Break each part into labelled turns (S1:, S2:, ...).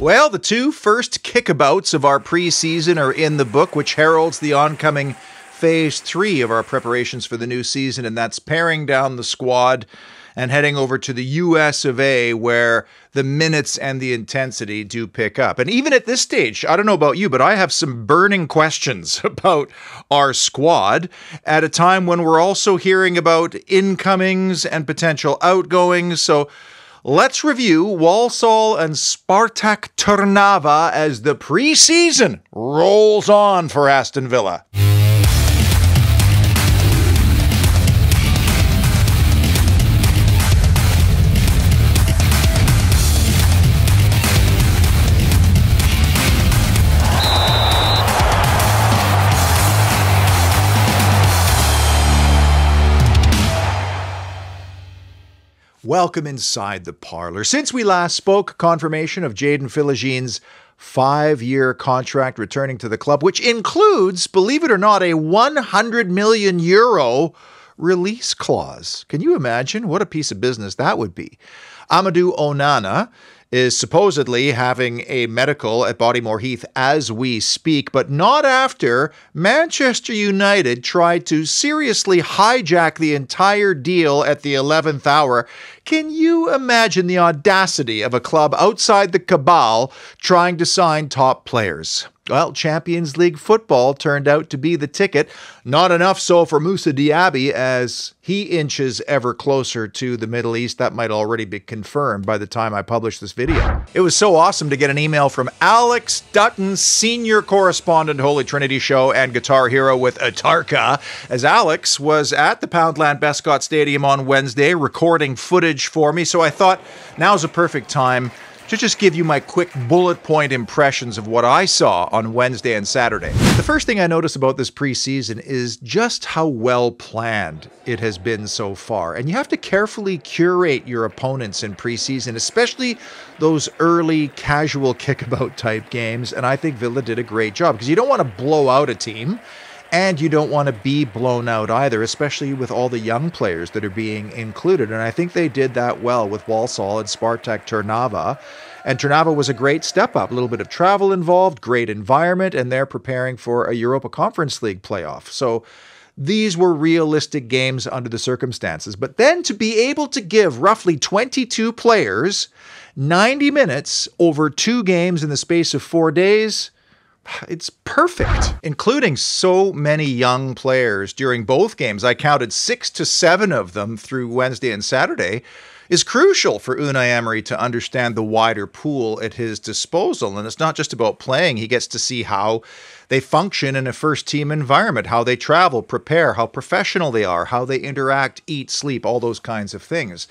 S1: Well, the two first kickabouts of our preseason are in the book, which heralds the oncoming Phase 3 of our preparations for the new season, and that's paring down the squad and heading over to the US of A, where the minutes and the intensity do pick up. And even at this stage, I don't know about you, but I have some burning questions about our squad at a time when we're also hearing about incomings and potential outgoings. So let's review Walsall and Spartak Trnava as the preseason rolls on for Aston Villa. Welcome inside the parlor. Since we last spoke, confirmation of Jadon Philogène's 5-year contract returning to the club, which includes, believe it or not, a 100 million euro release clause. Can you imagine what a piece of business that would be? Amadou Onana is supposedly having a medical at Bodymoor Heath as we speak, but not after Manchester United tried to seriously hijack the entire deal at the 11th hour. Can you imagine the audacity of a club outside the cabal trying to sign top players? Well, Champions League football turned out to be the ticket. Not enough so for Moussa Diaby as he inches ever closer to the Middle East. That might already be confirmed by the time I publish this video. It was so awesome to get an email from Alex Dutton, senior correspondent, Holy Trinity Show and guitar hero with Atarka, as Alex was at the Poundland Bescott Stadium on Wednesday recording footage for me. So I thought now's a perfect time to just give you my quick bullet point impressions of what I saw on Wednesday and Saturday. The first thing I notice about this preseason is just how well planned it has been so far. And you have to carefully curate your opponents in preseason, especially those early casual kickabout type games. And I think Villa did a great job because you don't want to blow out a team. And you don't want to be blown out either, especially with all the young players that are being included. And I think they did that well with Walsall and Spartak Trnava. And Trnava was a great step up. A little bit of travel involved, great environment, and they're preparing for a Europa Conference League playoff. So these were realistic games under the circumstances. But then to be able to give roughly 22 players 90 minutes over 2 games in the space of 4 days, it's perfect, including so many young players during both games. I counted 6 to 7 of them through Wednesday and Saturday, is crucial for Unai Emery to understand the wider pool at his disposal. And it's not just about playing. He gets to see how they function in a first-team environment, how they travel, prepare, how professional they are, how they interact, eat, sleep, all those kinds of things.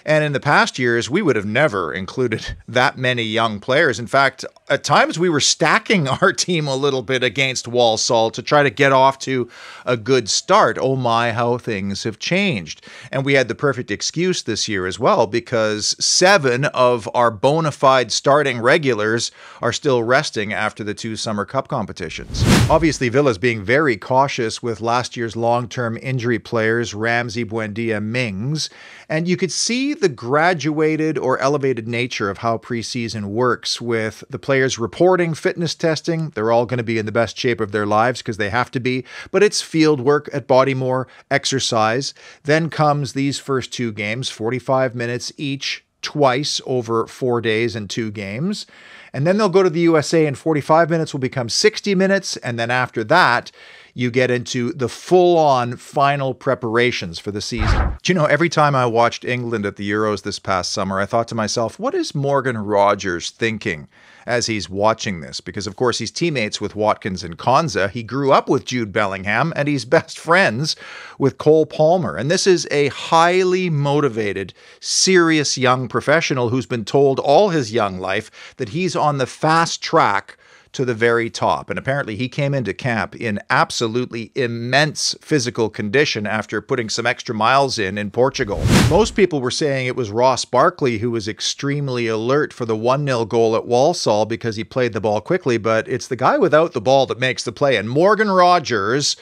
S1: And in the past years, we would have never included that many young players. In fact, at times we were stacking our team a little bit against Walsall to try to get off to a good start. Oh my, how things have changed. And we had the perfect excuse this year as well, because 7 of our bona fide starting regulars are still resting after the 2 Summer Cup competitions. Obviously, Villa's being very cautious with last year's long-term injury players, Ramsey, Buendia, Mings. And you could see the graduated or elevated nature of how preseason works with the players reporting fitness testing. They're all going to be in the best shape of their lives because they have to be, but it's field work at Bodymoor, exercise. Then comes these first 2 games, 45 minutes each, twice over 4 days and 2 games. And then they'll go to the USA and 45 minutes will become 60 minutes. And then after that, you get into the full-on final preparations for the season. Do you know, every time I watched England at the Euros this past summer, I thought to myself, what is Morgan Rogers thinking as he's watching this? Because, of course, he's teammates with Watkins and Konza. He grew up with Jude Bellingham, and he's best friends with Cole Palmer. And this is a highly motivated, serious young professional who's been told all his young life that he's on the fast track to the very top. And apparently he came into camp in absolutely immense physical condition after putting some extra miles in Portugal. Most people were saying it was Ross Barkley who was extremely alert for the 1-0 goal at Walsall because he played the ball quickly, but it's the guy without the ball that makes the play. And Morgan Rogers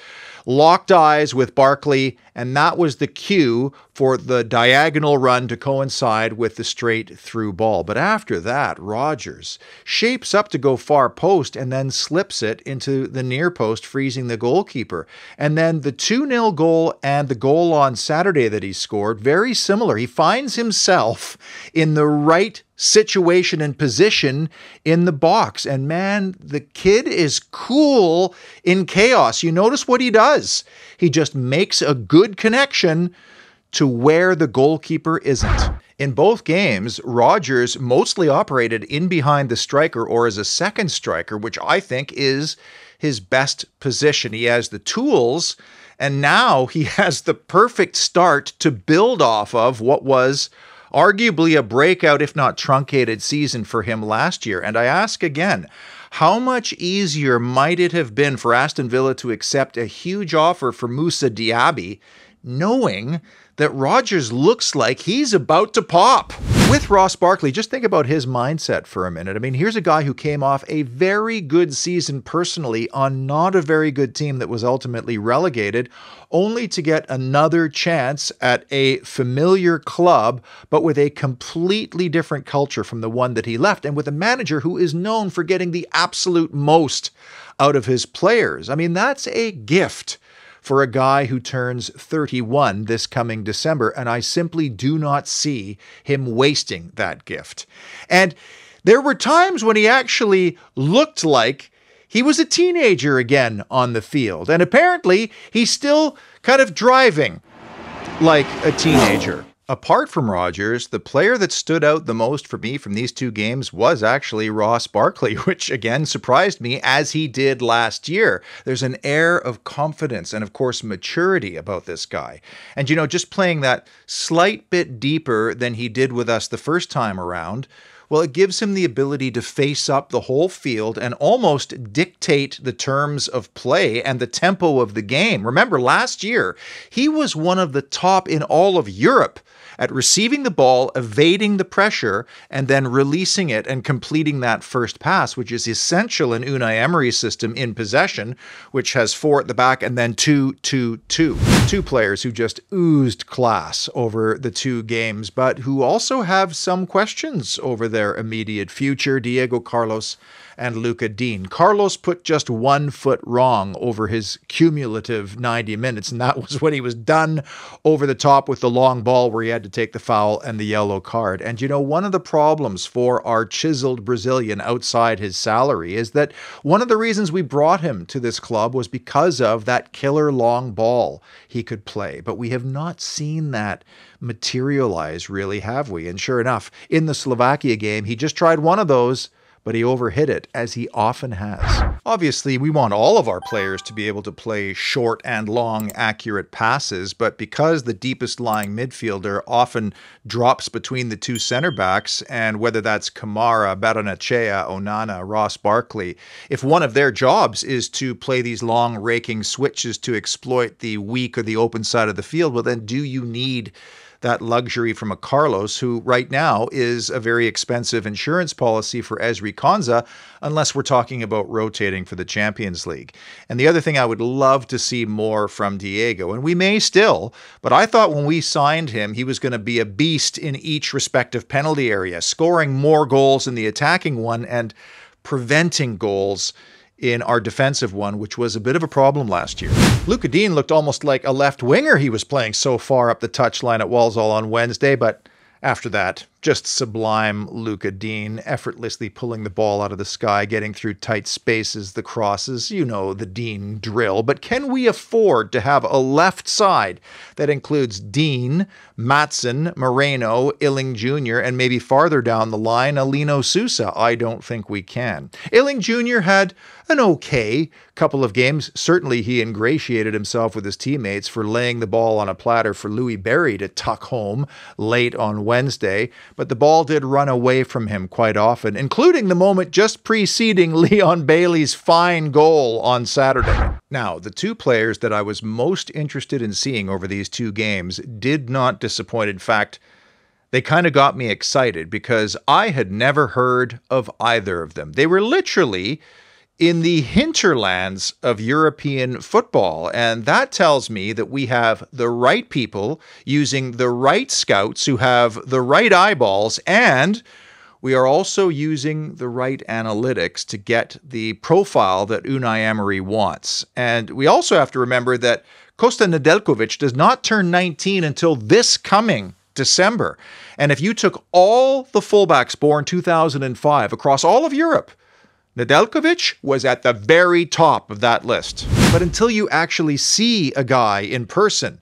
S1: locked eyes with Barkley, and that was the cue for the diagonal run to coincide with the straight through ball. But after that, Rodgers shapes up to go far post and then slips it into the near post, freezing the goalkeeper. And then the 2-0 goal and the goal on Saturday that he scored, very similar. He finds himself in the right situation and position in the box. And man, the kid is cool in chaos. You notice what he does. He just makes a good connection to where the goalkeeper isn't. In both games, Rodgers mostly operated in behind the striker or as a second striker, which I think is his best position. He has the tools, and now he has the perfect start to build off of what was arguably a breakout, if not truncated, season for him last year. And I ask again, how much easier might it have been for Aston Villa to accept a huge offer for Moussa Diaby, knowing that Rodgers looks like he's about to pop? With Ross Barkley, just think about his mindset for a minute. I mean, here's a guy who came off a very good season personally on not a very good team that was ultimately relegated, only to get another chance at a familiar club, but with a completely different culture from the one that he left, and with a manager who is known for getting the absolute most out of his players. I mean, that's a gift for a guy who turns 31 this coming December, and I simply do not see him wasting that gift. And there were times when he actually looked like he was a teenager again on the field, and apparently he's still kind of driving like a teenager. Apart from Rodgers, the player that stood out the most for me from these two games was actually Ross Barkley, which again surprised me, as he did last year. There's an air of confidence and, of course, maturity about this guy. And, you know, just playing that slight bit deeper than he did with us the first time around, well, it gives him the ability to face up the whole field and almost dictate the terms of play and the tempo of the game. Remember, last year, he was one of the top in all of Europe at receiving the ball, evading the pressure, and then releasing it and completing that first pass, which is essential in Unai Emery's system in possession, which has 4 at the back and then 2-2-2. Two players who just oozed class over the two games, but who also have some questions over their immediate future: Diego Carlos and Lucas Digne. Carlos put just 1 foot wrong over his cumulative 90 minutes, and that was when he was done over the top with the long ball where he had to take the foul and the yellow card. And you know, one of the problems for our chiseled Brazilian outside his salary is that one of the reasons we brought him to this club was because of that killer long ball he could play. But we have not seen that materialize, really, have we? And sure enough, in the Slovakia game, he just tried one of those, but he overhit it, as he often has. Obviously, we want all of our players to be able to play short and long, accurate passes, but because the deepest lying midfielder often drops between the two center backs, and whether that's Kamara, Baranachea, Onana, Ross Barkley, if one of their jobs is to play these long raking switches to exploit the weak or the open side of the field, well then do you need that luxury from a Carlos, who right now is a very expensive insurance policy for Ezri Konsa, unless we're talking about rotating for the Champions League. And the other thing I would love to see more from Diego, and we may still, but I thought when we signed him, he was going to be a beast in each respective penalty area, scoring more goals in the attacking one and preventing goals in our defensive one, which was a bit of a problem last year. Lucas Digne looked almost like a left winger. He was playing so far up the touchline at Walsall on Wednesday, but after that, just sublime Lucas Digne, effortlessly pulling the ball out of the sky, getting through tight spaces, the crosses, you know, the Digne drill. But can we afford to have a left side that includes Digne, Matson, Moreno, Illing Jr., and maybe farther down the line, Alino Sousa? I don't think we can. Illing Jr. had an okay couple of games. Certainly he ingratiated himself with his teammates for laying the ball on a platter for Louis Berry to tuck home late on Wednesday, but the ball did run away from him quite often, including the moment just preceding Leon Bailey's fine goal on Saturday. Now, the two players that I was most interested in seeing over these two games did not disappoint. In fact, they kind of got me excited because I had never heard of either of them. They were literally in the hinterlands of European football. And that tells me that we have the right people using the right scouts who have the right eyeballs, and we are also using the right analytics to get the profile that Unai Emery wants. And we also have to remember that Kosta Nedeljkovic does not turn 19 until this coming December. And if you took all the fullbacks born 2005 across all of Europe, Nedeljkovic was at the very top of that list. But until you actually see a guy in person,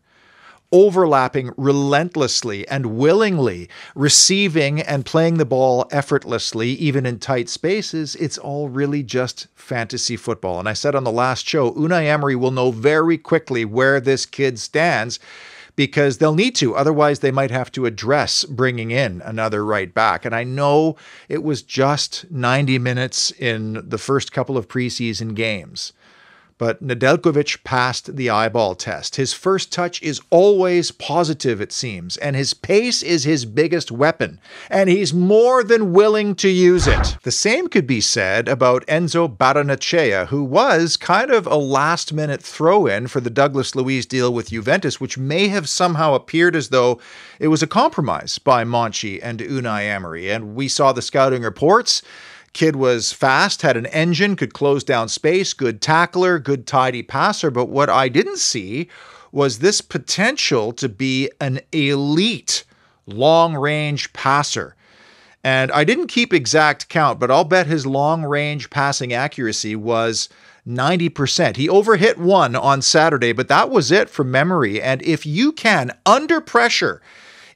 S1: overlapping relentlessly and willingly, receiving and playing the ball effortlessly, even in tight spaces, it's all really just fantasy football. And I said on the last show, Unai Emery will know very quickly where this kid stands, because they'll need to. Otherwise, they might have to address bringing in another right back. And I know it was just 90 minutes in the first couple of preseason games, but Nedeljkovic passed the eyeball test. His first touch is always positive, it seems, and his pace is his biggest weapon, and he's more than willing to use it. The same could be said about Enzo Barrenetxea, who was kind of a last-minute throw-in for the Douglas Luiz deal with Juventus, which may have somehow appeared as though it was a compromise by Monchi and Unai Emery. And we saw the scouting reports. Kid was fast, had an engine, could close down space, good tackler, good tidy passer. But what I didn't see was this potential to be an elite long-range passer. And I didn't keep exact count, but I'll bet his long-range passing accuracy was 90%. He overhit one on Saturday, but that was it from memory. And if you can, under pressure,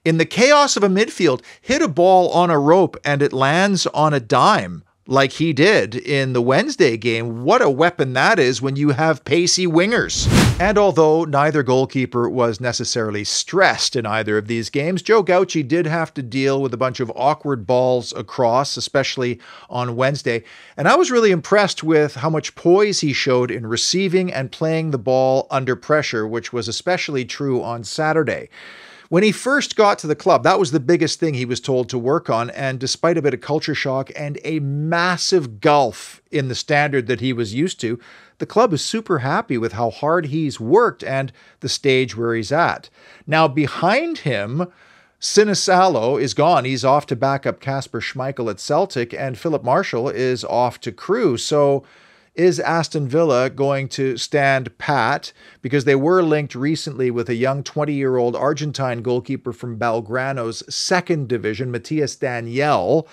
S1: in the chaos of a midfield, hit a ball on a rope and it lands on a dime, like he did in the Wednesday game, what a weapon that is when you have pacey wingers. And although neither goalkeeper was necessarily stressed in either of these games, Joe Gauci did have to deal with a bunch of awkward balls across, especially on Wednesday. And I was really impressed with how much poise he showed in receiving and playing the ball under pressure, which was especially true on Saturday. When he first got to the club, that was the biggest thing he was told to work on, and despite a bit of culture shock and a massive gulf in the standard that he was used to, the club is super happy with how hard he's worked and the stage where he's at. Now, behind him, Sinisalo is gone. He's off to back up Kasper Schmeichel at Celtic, and Philip Marshall is off to Crewe. So is Aston Villa going to stand pat? Because they were linked recently with a young 20-year-old Argentine goalkeeper from Belgrano's second division, Matias Daniel,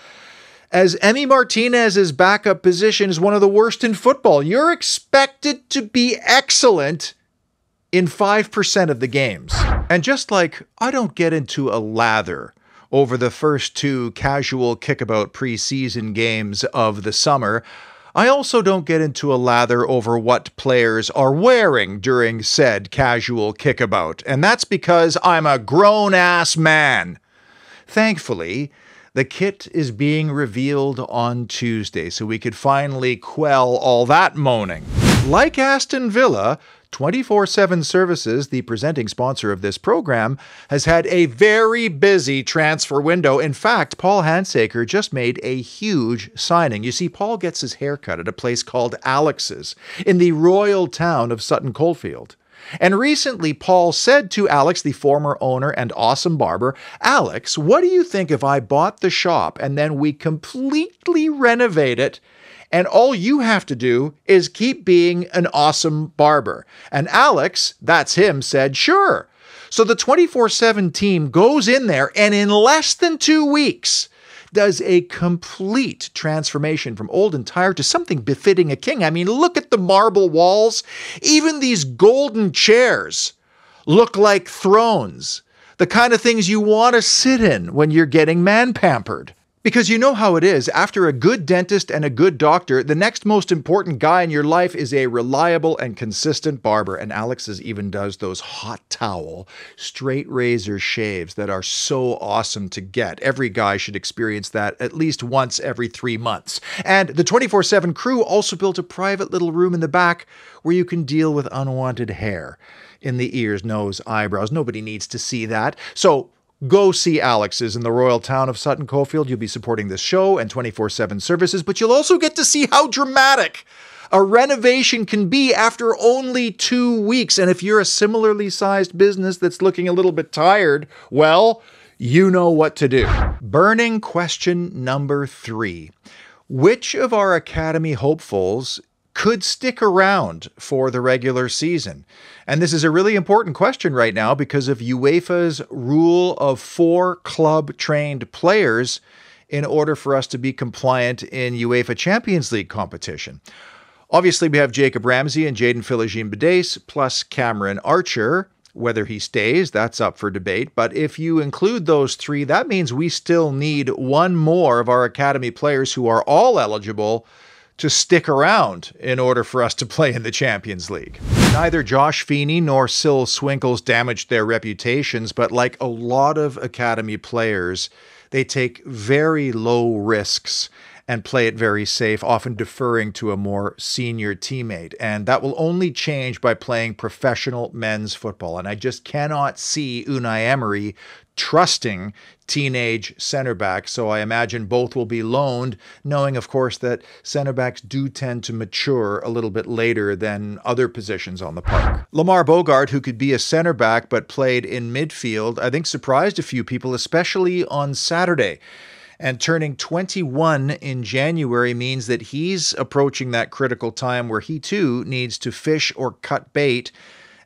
S1: as Emi Martinez's backup position is one of the worst in football. You're expected to be excellent in 5% of the games. And just like I don't get into a lather over the first two casual kickabout preseason games of the summer, I also don't get into a lather over what players are wearing during said casual kickabout, and that's because I'm a grown-ass man. Thankfully, the kit is being revealed on Tuesday, so we could finally quell all that moaning. Like Aston Villa, 24/7 Services, the presenting sponsor of this program, has had a very busy transfer window. In fact, Paul Handsaker just made a huge signing. You see, Paul gets his haircut at a place called Alex's in the royal town of Sutton Coldfield. And recently, Paul said to Alex, the former owner and awesome barber, "Alex, what do you think if I bought the shop and then we completely renovate it, and all you have to do is keep being an awesome barber?" And Alex, that's him, said, "Sure." So the 24/7 team goes in there and in less than 2 weeks does a complete transformation from old and tired to something befitting a king. I mean, look at the marble walls. Even these golden chairs look like thrones. The kind of things you want to sit in when you're getting man-pampered. Because you know how it is, after a good dentist and a good doctor, the next most important guy in your life is a reliable and consistent barber. And Alex's even does those hot towel, straight razor shaves that are so awesome to get. Every guy should experience that at least once every 3 months. And the 24/7 crew also built a private little room in the back where you can deal with unwanted hair in the ears, nose, eyebrows. Nobody needs to see that. So go see Alex's in the royal town of Sutton Coldfield. You'll be supporting this show and 24/7 Services, but you'll also get to see how dramatic a renovation can be after only 2 weeks. And if you're a similarly sized business that's looking a little bit tired, well, you know what to do. Burning question number 3. Which of our academy hopefuls could stick around for the regular season? And this is a really important question right now because of UEFA's rule of 4 club-trained players in order for us to be compliant in UEFA Champions League competition. Obviously, we have Jacob Ramsey and Jadon Philogene-Bidace, plus Cameron Archer. Whether he stays, that's up for debate. But if you include those 3, that means we still need 1 more of our academy players who are all eligible to stick around in order for us to play in the Champions League. Neither Josh Feeney nor Sil Swinkles damaged their reputations, but like a lot of academy players, they take very low risks and play it very safe, often deferring to a more senior teammate. And that will only change by playing professional men's football. And I just cannot see Unai Emery trusting teenage center backs. So I imagine both will be loaned, knowing, of course, that center backs do tend to mature a little bit later than other positions on the park. Lamar Bogart, who could be a center back but played in midfield, I think surprised a few people, especially on Saturday. And turning 21 in January means that he's approaching that critical time where he too needs to fish or cut bait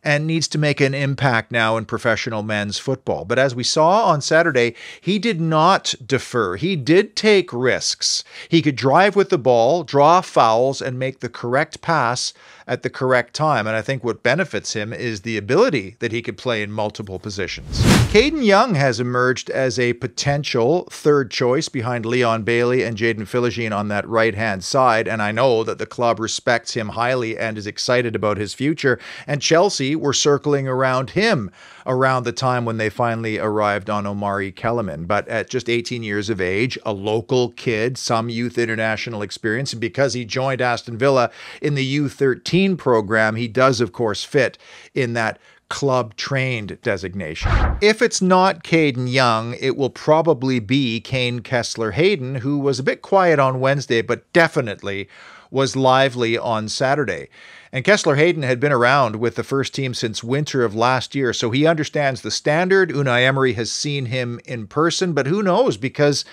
S1: and needs to make an impact now in professional men's football. But as we saw on Saturday, he did not defer. He did take risks. He could drive with the ball, draw fouls, and make the correct pass at the correct time. And I think what benefits him is the ability that he could play in multiple positions. Caden Young has emerged as a potential third choice behind Leon Bailey and Jadon Philogene on that right-hand side. And I know that the club respects him highly and is excited about his future. And Chelsea were circling around him around the time when they finally arrived on Omari Kellerman. But at just 18 years of age, a local kid, some youth international experience, and because he joined Aston Villa in the U13 program, he does, of course, fit in that club-trained designation. If it's not Caden Young, it will probably be Kane Kessler-Hayden, who was a bit quiet on Wednesday, but definitely was lively on Saturday. And Kessler-Hayden had been around with the first team since winter of last year, so he understands the standard. Unai Emery has seen him in person, but who knows, because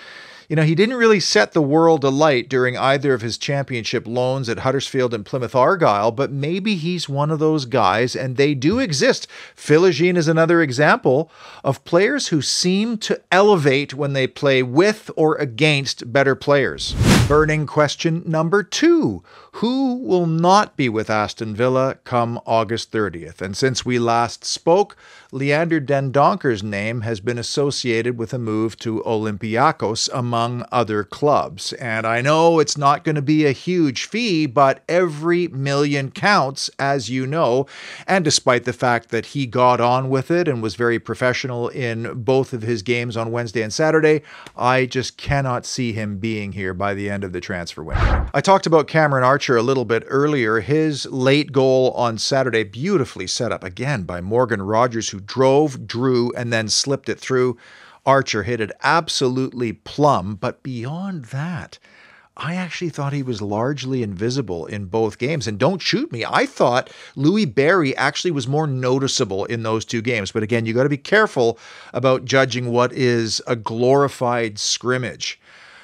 S1: he didn't really set the world alight during either of his championship loans at Huddersfield and Plymouth Argyle, but maybe he's one of those guys, and they do exist. Philogene is another example of players who seem to elevate when they play with or against better players. Burning question number 2. Who will not be with Aston Villa come August 30th? And since we last spoke, Leander Den Donker's name has been associated with a move to Olympiacos, among other clubs. And I know it's not going to be a huge fee, but every million counts, as you know. And despite the fact that he got on with it and was very professional in both of his games on Wednesday and Saturday, I just cannot see him being here by the end of the transfer window. I talked about Cameron Archer a little bit earlier. His late goal on Saturday, beautifully set up again by Morgan Rogers, who drove, drew, and then slipped it through. Archer hit it absolutely plumb, but beyond that, I actually thought he was largely invisible in both games. And don't shoot me, I thought Louis Barry actually was more noticeable in those 2 games. But again, you got to be careful about judging what is a glorified scrimmage.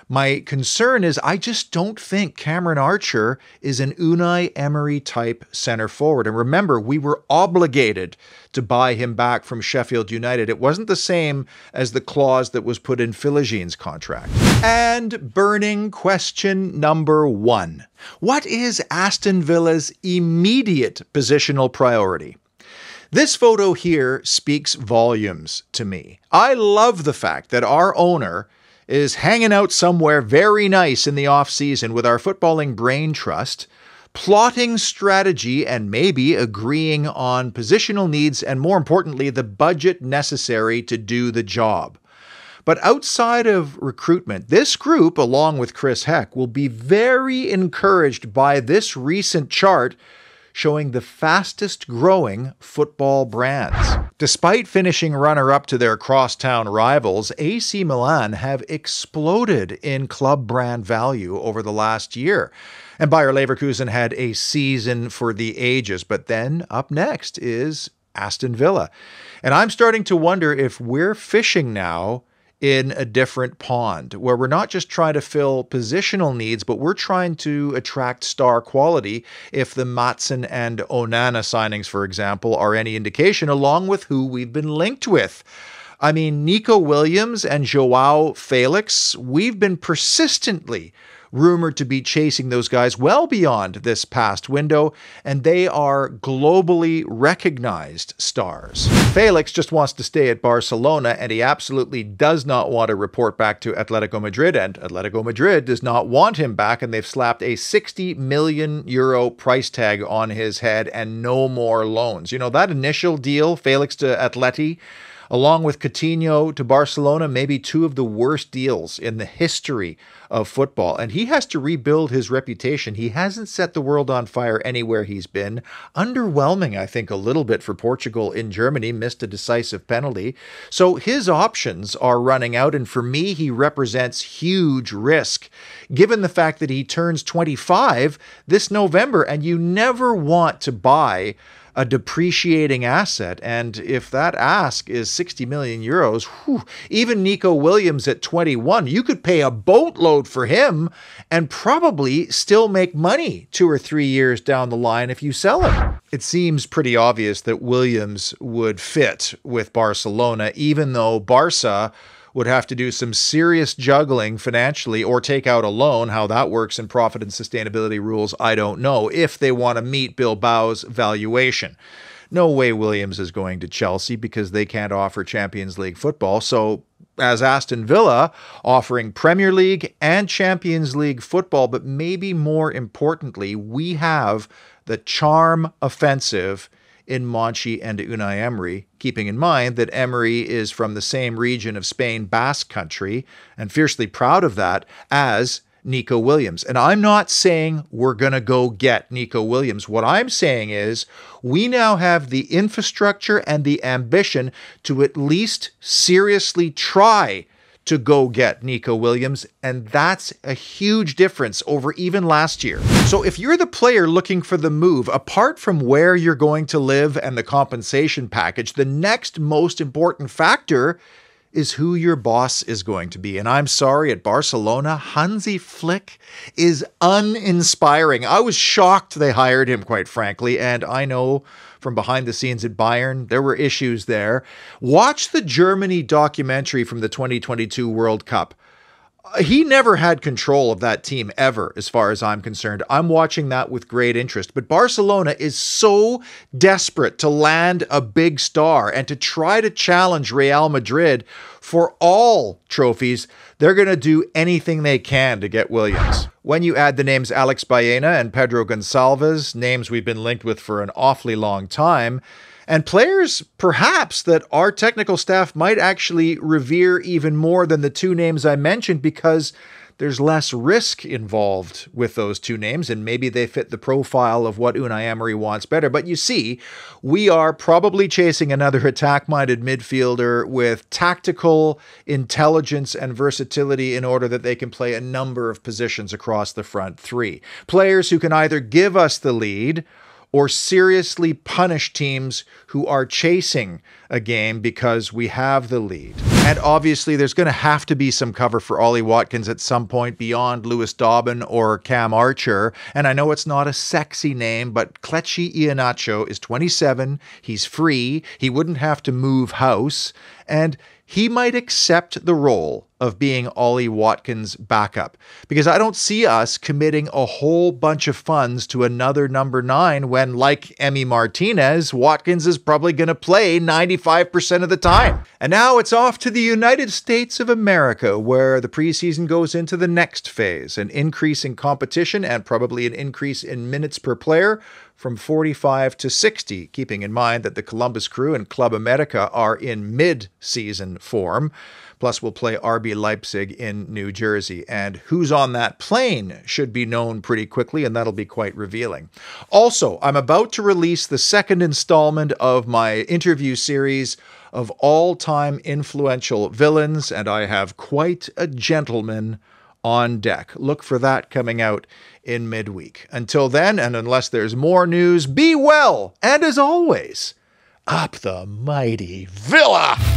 S1: My concern is I just don't think Cameron Archer is an Unai Emery type center forward. And remember, we were obligated to buy him back from Sheffield United. It wasn't the same as the clause that was put in Philogene's contract. And burning question number 1. What is Aston Villa's immediate positional priority? This photo here speaks volumes to me. I love the fact that our owner is hanging out somewhere very nice in the off-season with our footballing brain trust, plotting strategy and maybe agreeing on positional needs and, more importantly, the budget necessary to do the job. But outside of recruitment, this group, along with Chris Heck, will be very encouraged by this recent chart showing the fastest growing football brands. Despite finishing runner-up to their crosstown rivals, AC Milan have exploded in club brand value over the last year. And Bayer Leverkusen had a season for the ages. But then up next is Aston Villa. And I'm starting to wonder if we're fishing now in a different pond, where we're not just trying to fill positional needs, but we're trying to attract star quality if the Matson and Onana signings, for example, are any indication, along with who we've been linked with. I mean, Nico Williams and Joao Felix, we've been persistently rumored to be chasing those guys well beyond this past window, and they are globally recognized stars. Felix just wants to stay at Barcelona, and he absolutely does not want to report back to Atletico Madrid, and Atletico Madrid does not want him back, and they've slapped a 60 million euro price tag on his head and no more loans. You know, that initial deal, Felix to Atleti, along with Coutinho to Barcelona, maybe two of the worst deals in the history of football. And he has to rebuild his reputation. He hasn't set the world on fire anywhere he's been. Underwhelming, I think, a little bit for Portugal in Germany. Missed a decisive penalty. So his options are running out. And for me, he represents huge risk, given the fact that he turns 25 this November. And you never want to buy a depreciating asset. And if that ask is 60 million euros, whew, even Nico Williams at 21, you could pay a boatload for him and probably still make money 2 or 3 years down the line if you sell him. It seems pretty obvious that Williams would fit with Barcelona, even though Barca would have to do some serious juggling financially or take out a loan. How that works in profit and sustainability rules, I don't know, if they want to meet Bilbao's valuation. No way Williams is going to Chelsea because they can't offer Champions League football. So as Aston Villa, offering Premier League and Champions League football, but maybe more importantly, we have the charm offensive in Monchi and Unai Emery, keeping in mind that Emery is from the same region of Spain, Basque Country, and fiercely proud of that, as Nico Williams. And I'm not saying we're going to go get Nico Williams. What I'm saying is we now have the infrastructure and the ambition to at least seriously try to go get Nico Williams, and that's a huge difference over even last year. So if you're the player looking for the move, apart from where you're going to live and the compensation package, the next most important factor is who your boss is going to be. And I'm sorry, at Barcelona, Hansi Flick is uninspiring. I was shocked they hired him, quite frankly, and I know from behind the scenes at Bayern, there were issues there. Watch the Germany documentary from the 2022 World Cup. He never had control of that team ever, as far as I'm concerned. I'm watching that with great interest. But Barcelona is so desperate to land a big star and to try to challenge Real Madrid for all trophies. They're going to do anything they can to get Williams. When you add the names Alex Baena and Pedro Gonçalves, names we've been linked with for an awfully long time, and players, perhaps, that our technical staff might actually revere even more than the two names I mentioned because there's less risk involved with those two names, and maybe they fit the profile of what Unai Emery wants better. But you see, we are probably chasing another attack-minded midfielder with tactical intelligence and versatility in order that they can play a number of positions across the front three. Players who can either give us the lead or seriously punish teams who are chasing a game because we have the lead. And obviously there's going to have to be some cover for Ollie Watkins at some point beyond Lewis Dobbin or Cam Archer. And I know it's not a sexy name, but Kelechi Iheanacho is 27. He's free. He wouldn't have to move house. And he might accept the role of being Ollie Watkins' backup, because I don't see us committing a whole bunch of funds to another number 9 when, like Emi Martinez, Watkins is probably going to play 95% of the time. And now it's off to the United States of America, where the preseason goes into the next phase, an increase in competition and probably an increase in minutes per player from 45 to 60, keeping in mind that the Columbus Crew and Club America are in mid-season form. Plus, we'll play RB Leipzig in New Jersey. And who's on that plane should be known pretty quickly, and that'll be quite revealing. Also, I'm about to release the second installment of my interview series of all-time influential villains, and I have quite a gentleman on deck. Look for that coming out in midweek. Until then, and unless there's more news, be well, and as always, up the mighty Villa!